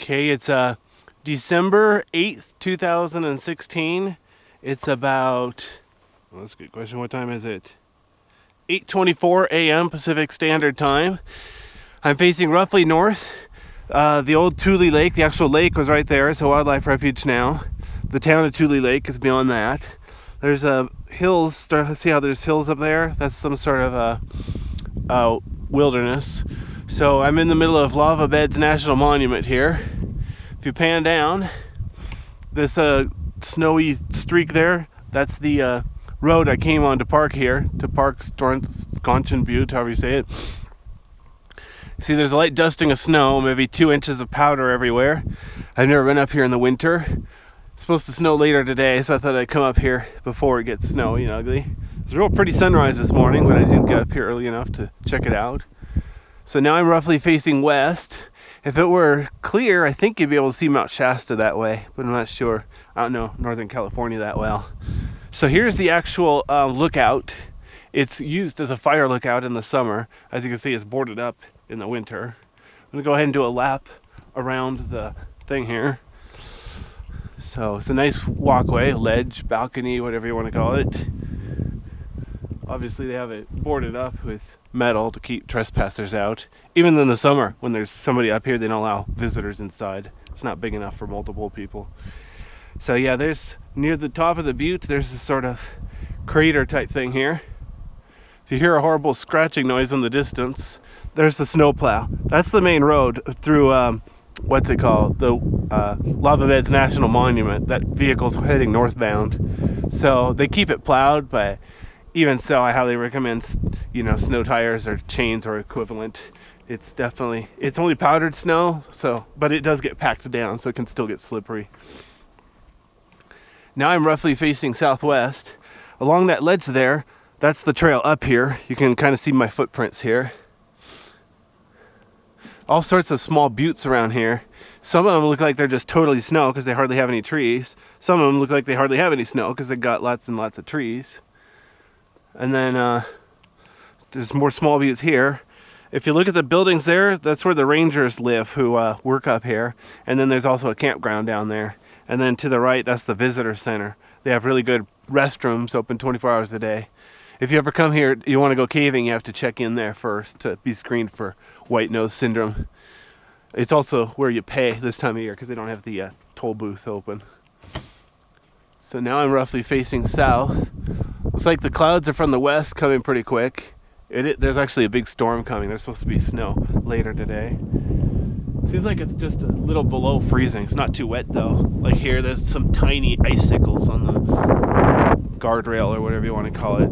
Okay, it's December 8th, 2016. It's about, well, that's a good question. What time is it? 8:24 a.m. Pacific Standard Time. I'm facing roughly north. The old Tule Lake, the actual lake was right there. It's a wildlife refuge now. The town of Tule Lake is beyond that. There's hills. See how there's hills up there? That's some sort of wilderness. So I'm in the middle of Lava Beds National Monument here. If you pan down, this snowy streak there, that's the road I came on to park here, to park Schonchin Butte, however you say it. See, there's a light dusting of snow, maybe 2 inches of powder everywhere. I've never been up here in the winter. It's supposed to snow later today, so I thought I'd come up here before it gets snowy and ugly. It was a real pretty sunrise this morning, but I didn't get up here early enough to check it out. So now I'm roughly facing west. If it were clear, I think you'd be able to see Mount Shasta that way, but I'm not sure. I don't know Northern California that well. So here's the actual lookout. It's used as a fire lookout in the summer. As you can see, it's boarded up in the winter. I'm gonna go ahead and do a lap around the thing here. So it's a nice walkway, ledge, balcony, whatever you want to call it. Obviously they have it boarded up with metal to keep trespassers out. Even in the summer, when there's somebody up here, they don't allow visitors inside. It's not big enough for multiple people. So yeah, there's near the top of the butte, there's a sort of crater type thing here. If you hear a horrible scratching noise in the distance, there's the snowplow. That's the main road through what's it called? The Lava Beds National Monument. That vehicle's heading northbound. So they keep it plowed, but even so, I highly recommend, snow tires or chains or equivalent. It's only powdered snow, but it does get packed down, so it can still get slippery. Now I'm roughly facing southwest. Along that ledge there, that's the trail up here. You can kind of see my footprints here. All sorts of small buttes around here. Some of them look like they're just totally snow because they hardly have any trees. Some of them look like they hardly have any snow because they got lots and lots of trees. And then there's more small buttes here. If you look at the buildings there, that's where the rangers live who work up here. And then there's also a campground down there. And then to the right, that's the visitor center. They have really good restrooms open 24 hours a day. If you ever come here, you want to go caving, you have to check in there first to be screened for white nose syndrome. It's also where you pay this time of year because they don't have the toll booth open. So now I'm roughly facing south. Looks like the clouds are from the west coming pretty quick. There's actually a big storm coming. There's supposed to be snow later today. Seems like it's just a little below freezing. It's not too wet though. Like here, there's some tiny icicles on the guardrail or whatever you want to call it.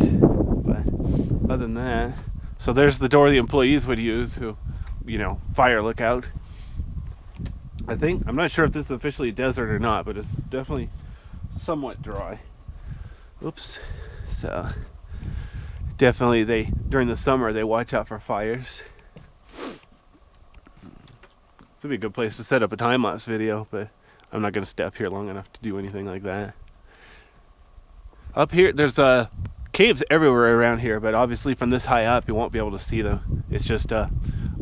But other than that, so there's the door the employees would use who, fire lookout. I'm not sure if this is officially a desert or not, but it's definitely somewhat dry. Oops. So definitely during the summer they watch out for fires. This would be a good place to set up a time-lapse video, but I'm not going to stay up here long enough to do anything like that. Up here, there's caves everywhere around here, but obviously from this high up, you won't be able to see them. It's just a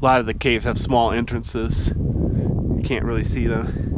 lot of the caves have small entrances. You can't really see them.